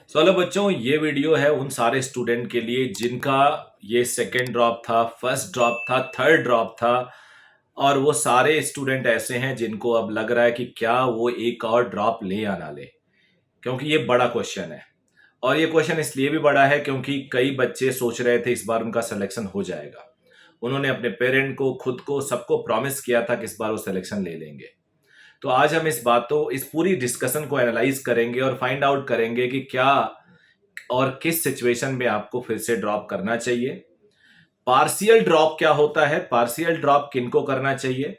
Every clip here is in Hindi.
हेलो बच्चों, ये वीडियो है उन सारे स्टूडेंट के लिए जिनका ये सेकंड ड्रॉप था, फर्स्ट ड्रॉप था, थर्ड ड्रॉप था। और वो सारे स्टूडेंट ऐसे हैं जिनको अब लग रहा है कि क्या वो एक और ड्रॉप ले या ना ले, क्योंकि ये बड़ा क्वेश्चन है। और ये क्वेश्चन इसलिए भी बड़ा है क्योंकि कई बच्चे सोच रहे थे इस बार उनका सिलेक्शन हो जाएगा। उन्होंने अपने पेरेंट को, खुद को, सबको प्रॉमिस किया था कि इस बार वो सिलेक्शन ले लेंगे। तो आज हम इस पूरी डिस्कशन को एनालाइज करेंगे और फाइंड आउट करेंगे कि क्या और किस सिचुएशन में आपको फिर से ड्रॉप करना चाहिए। पार्शियल ड्रॉप क्या होता है, पार्शियल ड्रॉप किनको करना चाहिए,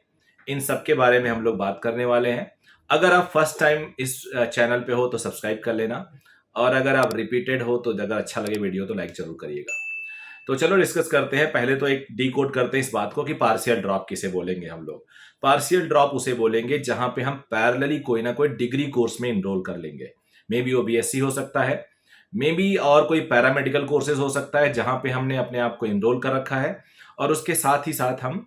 इन सब के बारे में हम लोग बात करने वाले हैं। अगर आप फर्स्ट टाइम इस चैनल पे हो तो सब्सक्राइब कर लेना, और अगर आप रिपीटेड हो तो अगर अच्छा लगे वीडियो तो लाइक जरूर करिएगा। तो चलो डिस्कस करते हैं। पहले तो एक डीकोड करते हैं इस बात को कि पार्शियल ड्रॉप किसे बोलेंगे हम लोग। पार्शियल ड्रॉप उसे बोलेंगे जहां पे हम पैरेलली कोई ना कोई डिग्री कोर्स में इनरोल कर लेंगे। मे बी वो बीएससी हो सकता है, मे बी और कोई पैरामेडिकल कोर्सेज हो सकता है जहां पे हमने अपने आप को इनरोल कर रखा है और उसके साथ ही साथ हम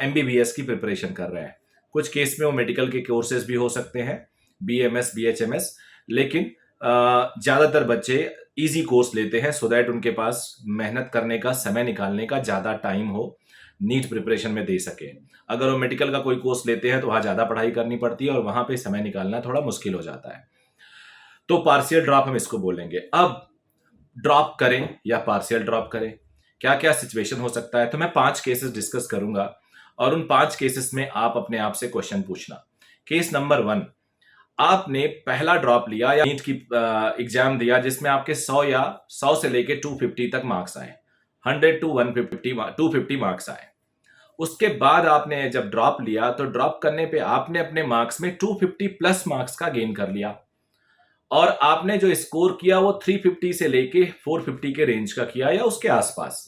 एमबीबीएस की प्रिपरेशन कर रहे हैं। कुछ केस में वो मेडिकल के कोर्सेज भी हो सकते हैं, बीएमएस, बीएचएमएस। लेकिन ज्यादातर बच्चे इजी कोर्स लेते हैं सो दैट उनके पास मेहनत करने का, समय निकालने का ज्यादा टाइम हो, नीट प्रिपरेशन में दे सके। अगर वो मेडिकल का कोई कोर्स लेते हैं तो वहां ज्यादा पढ़ाई करनी पड़ती है और वहां पे समय निकालना थोड़ा मुश्किल हो जाता है। तो पार्शियल ड्रॉप हम इसको बोलेंगे। अब ड्रॉप करें या पार्शियल ड्रॉप करें, क्या क्या सिचुएशन हो सकता है, तो मैं 5 केसेस डिस्कस करूंगा और उन 5 केसेस में आप अपने आप से क्वेश्चन पूछना। केस नंबर 1, आपने पहला ड्रॉप लिया या नीट की एग्जाम दिया जिसमें आपके 100 या 100 से लेके 250 तक मार्क्स आए, 100 टू 150 250 मार्क्स आए। उसके बाद आपने जब ड्रॉप लिया तो ड्रॉप करने पे आपने अपने मार्क्स में 250 प्लस मार्क्स का गेन कर लिया और आपने जो स्कोर किया वो 350 से लेके 450 के रेंज का किया या उसके आसपास।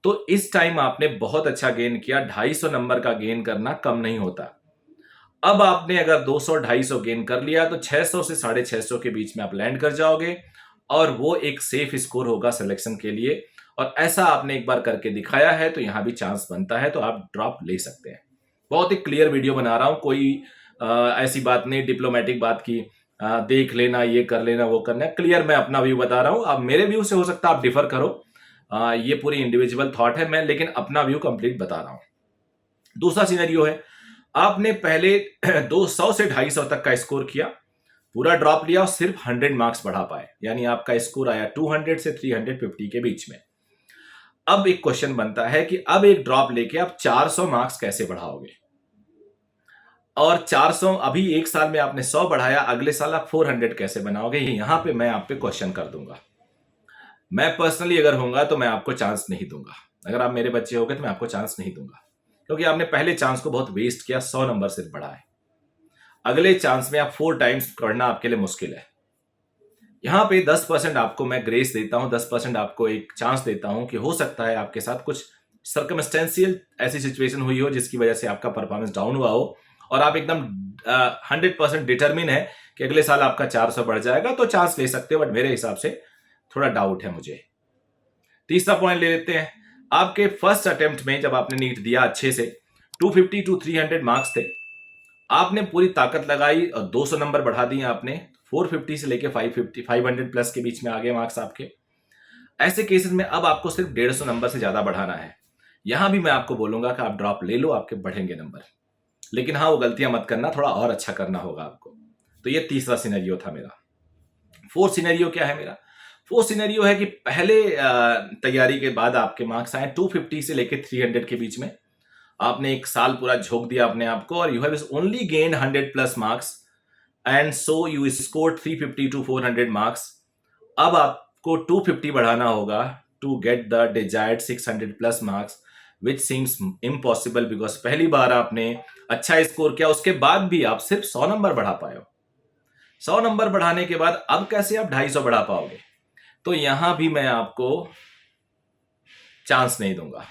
तो इस टाइम आपने बहुत अच्छा गेन किया। 250 नंबर का गेन करना कम नहीं होता। अब आपने अगर 200-250 गेन कर लिया तो 600 से 650 के बीच में आप लैंड कर जाओगे और वो एक सेफ स्कोर होगा सिलेक्शन के लिए। और ऐसा आपने एक बार करके दिखाया है तो यहां भी चांस बनता है, तो आप ड्रॉप ले सकते हैं। बहुत ही क्लियर वीडियो बना रहा हूं, कोई ऐसी बात नहीं डिप्लोमेटिक बात की देख लेना, ये कर लेना, वो करना। क्लियर मैं अपना व्यू बता रहा हूं। अब मेरे व्यू से हो सकता है आप डिफर करो, ये पूरी इंडिविजुअल थॉट है, मैं लेकिन अपना व्यू कंप्लीट बता रहा हूं। दूसरा सिनेरियो है, आपने पहले 200 से 250 तक का स्कोर किया, पूरा ड्रॉप लिया और सिर्फ 100 मार्क्स बढ़ा पाए, यानी आपका स्कोर आया 200 से 350 के बीच में। अब एक क्वेश्चन बनता है कि अब एक ड्रॉप लेके आप 400 मार्क्स कैसे बढ़ाओगे। और 400 अभी एक साल में आपने 100 बढ़ाया, अगले साल आप 400 कैसे बनाओगे, यहां पे मैं आप पे क्वेश्चन कर दूंगा। मैं पर्सनली अगर होऊंगा तो मैं आपको चांस नहीं दूंगा। अगर आप मेरे बच्चे होगे तो मैं आपको चांस नहीं दूंगा, क्योंकि आपने पहले चांस को बहुत वेस्ट किया, 100 नंबर सिर्फ बढ़ा है। अगले चांस में आप 4 टाइम्स करना आपके लिए मुश्किल है। यहां पे 10% आपको मैं ग्रेस देता हूं, 10% आपको एक चांस देता हूं कि हो सकता है आपके साथ कुछ सर्कमस्टेंशियल ऐसी सिचुएशन हुई हो जिसकी वजह से आपका परफॉर्मेंस डाउन हुआ हो और आप एकदम 100% डिटरमिन है कि अगले साल आपका 400 बढ़ जाएगा, तो चांस ले सकते हो। बट मेरे हिसाब से थोड़ा डाउट है मुझे। तीसरा पॉइंट ले लेते हैं। आपके फर्स्ट अटेम्प्ट में जब आपने नीट दिया अच्छे से, 250 टू 300 मार्क्स थे, आपने पूरी ताकत लगाई और 200 नंबर बढ़ा दिए आपने, 450 से लेके 500 प्लस के बीच में आ गए मार्क्स आपके। ऐसे केसेस में अब आपको सिर्फ 150 नंबर से ज्यादा बढ़ाना है। यहां भी मैं आपको बोलूंगा कि आप ड्रॉप ले लो, आपके बढ़ेंगे नंबर। लेकिन हाँ, वो गलतियां मत करना, थोड़ा और अच्छा करना होगा आपको। तो ये तीसरा सिनेरियो था मेरा। फोर्थ सिनेरियो क्या है मेरा? फोर्थ सिनेरियो है कि पहले तैयारी के बाद आपके मार्क्स आए 250 से लेके 300 के बीच में। आपने एक साल पूरा झोंक दिया अपने आप को और you have only gained 100 plus marks and so you scored 350 to 400 marks. अब आपको 250 बढ़ाना होगा to get the desired 600 plus marks, which seems impossible because पहली बार आपने अच्छा स्कोर किया, उसके बाद भी आप सिर्फ 100 नंबर बढ़ा पाए हो। 100 नंबर बढ़ाने के बाद अब कैसे आप 250 बढ़ा पाओगे? तो यहां भी मैं आपको चांस नहीं दूंगा।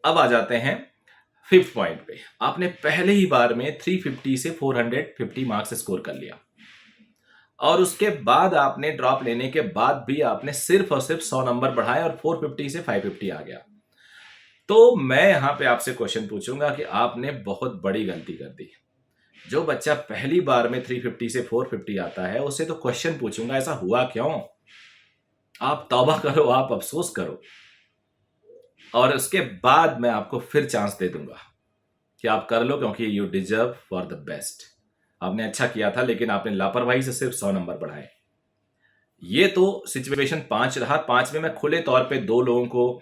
अब आ जाते हैं फिफ्थ पॉइंट पे। आपने पहले ही बार में 350 से 450 मार्क्स स्कोर कर लिया और उसके बाद आपने ड्रॉप लेने के बाद भी आपने सिर्फ और सिर्फ 100 नंबर बढ़ाए और 450 से 550 आ गया। तो मैं यहां पे आपसे क्वेश्चन पूछूंगा कि आपने बहुत बड़ी गलती कर दी। जो बच्चा पहली बार में 350 से 450 आता है, उससे तो क्वेश्चन पूछूंगा, ऐसा हुआ क्यों? आप तौबा करो, आप अफसोस करो, और उसके बाद मैं आपको फिर चांस दे दूंगा कि आप कर लो, क्योंकि you deserve for the best. आपने अच्छा किया था, लेकिन आपने लापरवाही से सिर्फ 100 नंबर बढ़ाए। ये तो सिचुएशन 5 रहा। 5 में मैं खुले तौर पे 2 लोगों को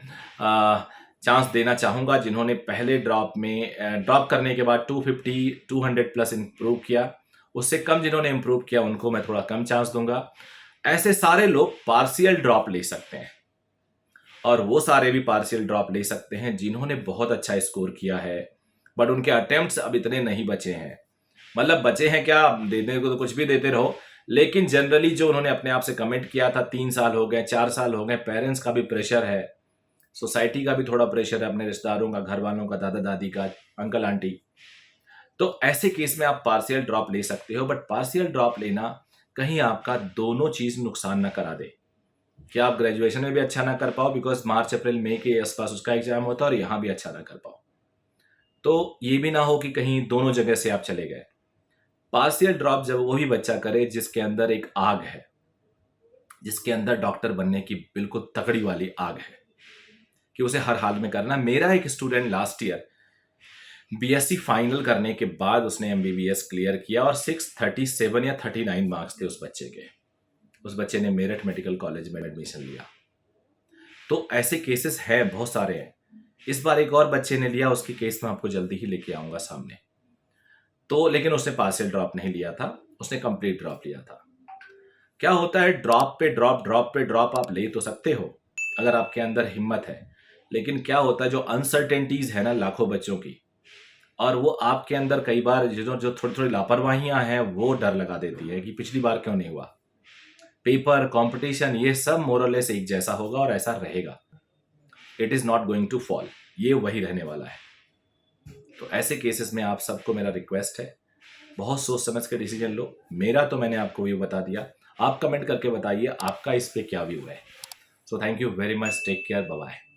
चांस देना चाहूंगा, जिन्होंने पहले ड्रॉप में ड्रॉप करने के बाद 250 200 प्लस इंप्रूव किया। उससे कम जिन्होंने इंप्रूव किया उनको मैं थोड़ा कम चांस दूंगा। ऐसे सारे लोग पार्शियल ड्रॉप ले सकते हैं, और वो सारे भी पार्शियल ड्रॉप ले सकते हैं जिन्होंने बहुत अच्छा स्कोर किया है, बट उनके अटेम्प्ट्स अब इतने नहीं बचे हैं। मतलब बचे हैं क्या, देने को तो कुछ भी देते रहो, लेकिन जनरली जो उन्होंने अपने आप से कमिट किया था, 3 साल हो गए, 4 साल हो गए, पेरेंट्स का भी प्रेशर है, सोसाइटी का भी थोड़ा प्रेशर है, अपने रिश्तेदारों का, घर वालों का, दादा दादी का, अंकल आंटी, तो ऐसे केस में आप पार्शियल ड्रॉप ले सकते हो। बट पार्शियल ड्रॉप लेना कहीं आपका दोनों चीज नुकसान ना करा दे, कि आप ग्रेजुएशन में भी अच्छा ना कर पाओ, बिकॉज मार्च अप्रैल मई के आसपास उसका एग्जाम होता है, और यहाँ भी अच्छा ना कर पाओ। तो ये भी ना हो कि कहीं दोनों जगह से आप चले गए। पार्शियल ड्रॉप जब वही बच्चा करे जिसके अंदर एक आग है, जिसके अंदर डॉक्टर बनने की बिल्कुल तगड़ी वाली आग है, कि उसे हर हाल में करना। मेरा एक student last year BSc final करने के बाद उसने एमबीबीएस क्लियर किया, और 637 या 39 मार्क्स थे उस बच्चे के। उस बच्चे ने मेरठ मेडिकल कॉलेज में एडमिशन लिया। तो ऐसे केसेस हैं, बहुत सारे हैं। इस बार एक और बच्चे ने लिया, उसकी केस मैं आपको जल्दी ही लेके आऊंगा सामने। तो लेकिन उसने पार्शियल ड्रॉप नहीं लिया था, उसने कंप्लीट ड्रॉप लिया था। क्या होता है, ड्रॉप पे ड्रॉप, ड्रॉप पे ड्रॉप आप ले तो सकते हो अगर आपके अंदर हिम्मत है, लेकिन क्या होता है, जो अनसर्टेनिटीज है ना लाखों बच्चों की, और वो आपके अंदर कई बार जो थोड़ी थोड़ी लापरवाहियां हैं, वो डर लगा देती है कि पिछली बार क्यों नहीं हुआ। पेपर, कंपटीशन, ये सब मोरलेस एक जैसा होगा और ऐसा रहेगा। It is not going to fall, ये वही रहने वाला है। तो ऐसे केसेस में आप सबको मेरा रिक्वेस्ट है, बहुत सोच समझ के डिसीजन लो। मेरा तो मैंने आपको ये बता दिया, आप कमेंट करके बताइए आपका इस पे क्या व्यू है। So thank you very much, take care, bye bye.